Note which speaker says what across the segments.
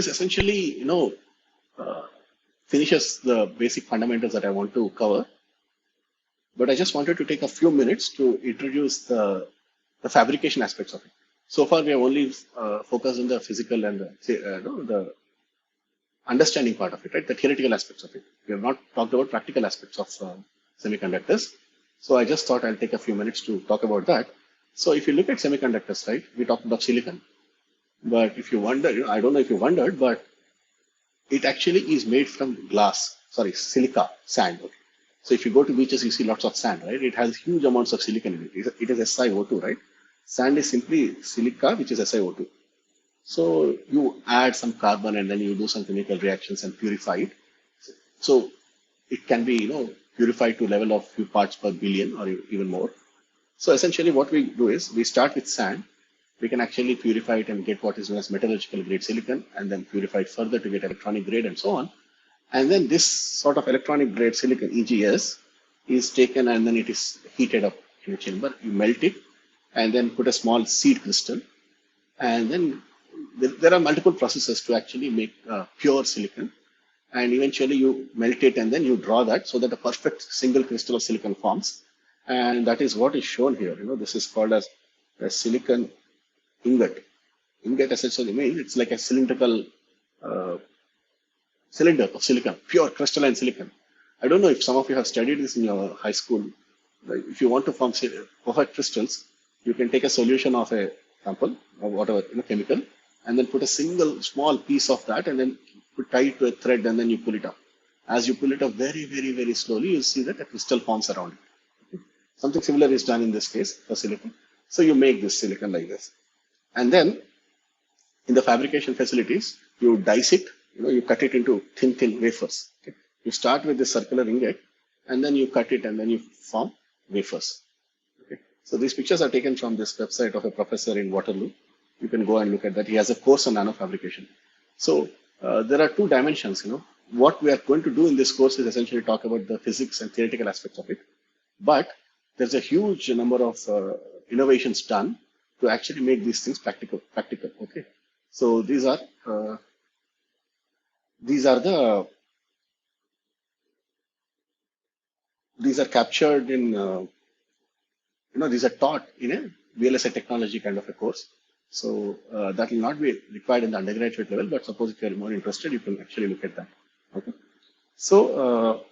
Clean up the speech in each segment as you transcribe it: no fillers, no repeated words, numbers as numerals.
Speaker 1: this essentially, uh, finishes the basic fundamentals that I want to cover. But I just wanted to take a few minutes to introduce the fabrication aspects of it. So far, we have only focused on the physical and the understanding part of it, right? The theoretical aspects of it. We have not talked about practical aspects of semiconductors. So I just thought I'll take a few minutes to talk about that. So if you look at semiconductors, right, we talked about silicon. But if you wonder, I don't know if you wondered, but it actually is made from glass, sorry, silica, sand. Okay. So if you go to beaches, you see lots of sand, right? It has huge amounts of silicon in it. It is SiO2, right? Sand is simply silica, which is SiO2. So you add some carbon and then you do some chemical reactions and purify it. So it can be, purified to level of few parts per billion or even more. So essentially what we do is we start with sand. We can actually purify it and get what is known as metallurgical grade silicon and then purify it further to get electronic grade and so on. And then this sort of electronic grade silicon, EGS, is taken and then it is heated up in a chamber. You melt it and then put a small seed crystal. And then there are multiple processes to actually make pure silicon. And eventually you melt it and then you draw that so that a perfect single crystal of silicon forms. And that is what is shown here. This is called as a silicon ingot. Ingot essentially means it's like a cylindrical cylinder of silicon, pure crystalline silicon. I don't know if some of you have studied this in your high school. Like if you want to form perfect crystals, you can take a solution of a sample or whatever chemical, and then put a single small piece of that, and then tie it to a thread, and then you pull it up. As you pull it up very, very, very slowly, you'll see that a crystal forms around it. Okay. Something similar is done in this case for silicon. So you make this silicon like this, and then in the fabrication facilities, you dice it. You cut it into thin wafers. Okay. You start with this circular ingot, and then you cut it, and then you form wafers. Okay. So these pictures are taken from this website of a professor in Waterloo. You can go and look at that. He has a course on nanofabrication. So there are two dimensions. What we are going to do in this course is essentially talk about the physics and theoretical aspects of it. But there's a huge number of innovations done to actually make these things practical. Okay. So these are captured in these are taught in a VLSI technology kind of a course. So that will not be required in the undergraduate level, but suppose if you are more interested, you can actually look at that. Okay. So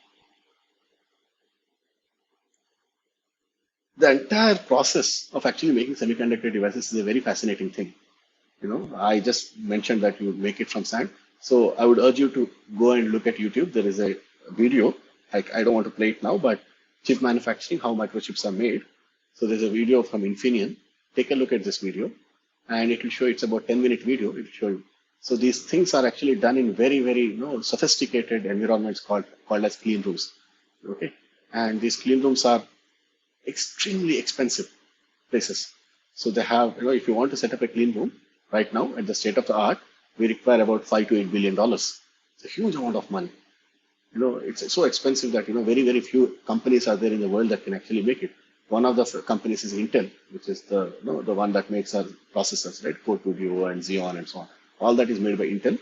Speaker 1: the entire process of actually making semiconductor devices is a very fascinating thing. I just mentioned that you make it from sand. So I would urge you to go and look at YouTube. There is a video. I don't want to play it now, but chip manufacturing, how microchips are made. So there's a video from Infineon. Take a look at this video, and it will show. It's about 10-minute video. It will show you. So these things are actually done in very, very sophisticated environments called as clean rooms. Okay, and these clean rooms are extremely expensive places. So they have, if you want to set up a clean room right now at the state of the art, we require about $5 to $8 billion. It's a huge amount of money. It's so expensive that very, very few companies are there in the world that can actually make it. One of the companies is Intel, which is the one that makes our processors, right? Core 2 Duo and Xeon and so on. All that is made by Intel.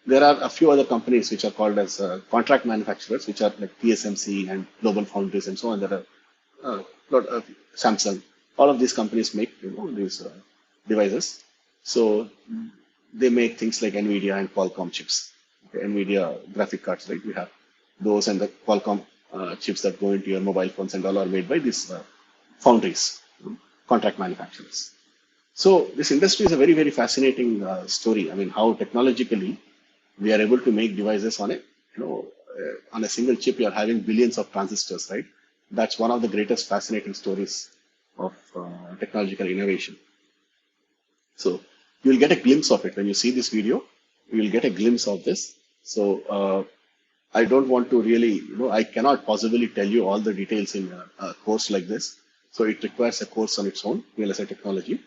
Speaker 1: There are a few other companies which are called as contract manufacturers, which are like TSMC and Global Foundries and so on. There are Samsung. All of these companies make these devices. So they make things like NVIDIA and Qualcomm chips. Okay, NVIDIA graphic cards, right? We have those, and the Qualcomm chips that go into your mobile phones and all are made by these foundries, contract manufacturers. So this industry is a very, very fascinating story. I mean, how technologically we are able to make devices on on a single chip. You are having billions of transistors, right? That's one of the greatest fascinating stories of technological innovation. So you'll get a glimpse of it when you see this video. You'll get a glimpse of this. So I don't want to really, I cannot possibly tell you all the details in a course like this. So it requires a course on its own, VLSI technology.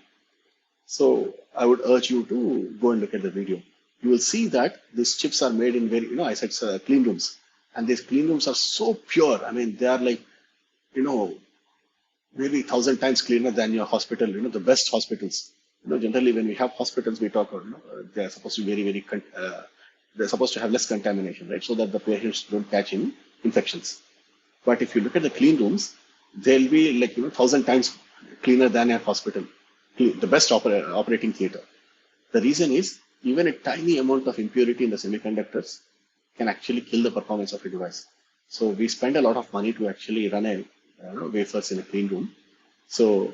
Speaker 1: So I would urge you to go and look at the video. You will see that these chips are made in very, I said clean rooms. And these clean rooms are so pure. I mean, they are like, maybe 1,000 times cleaner than your hospital, the best hospitals. Generally when we have hospitals, we talk about, they are supposed to be they're supposed to have less contamination, right? So that the patients don't catch any infections. But if you look at the clean rooms, they'll be like, 1,000 times cleaner than a hospital, the best operating theater. The reason is even a tiny amount of impurity in the semiconductors can actually kill the performance of a device. So we spend a lot of money to actually run a wafers in a clean room. So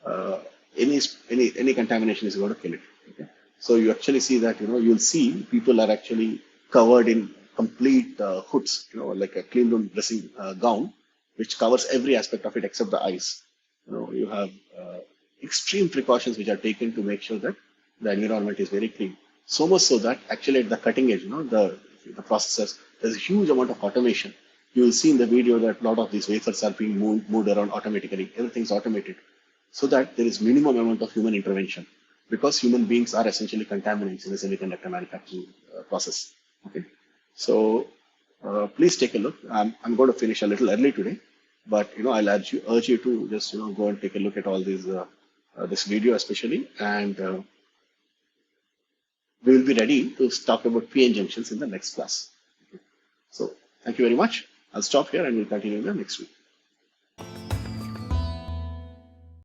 Speaker 1: uh, any contamination is going to kill it. Okay? So you actually see that you'll see people are actually covered in complete hoods, like a clean room dressing gown, which covers every aspect of it except the eyes. You have extreme precautions which are taken to make sure that the environment is very clean. So much so that actually at the cutting edge, the processors, there's a huge amount of automation. You will see in the video that a lot of these wafers are being moved around automatically. Everything's automated so that there is minimum amount of human intervention because human beings are essentially contaminants in the semiconductor manufacturing process. Okay, so please take a look. I'm going to finish a little early today, but I'll urge you to just go and take a look at all these this video especially, and we will be ready to talk about PN junctions in the next class. Okay. So thank you very much. I'll stop here and we'll continue in the next week.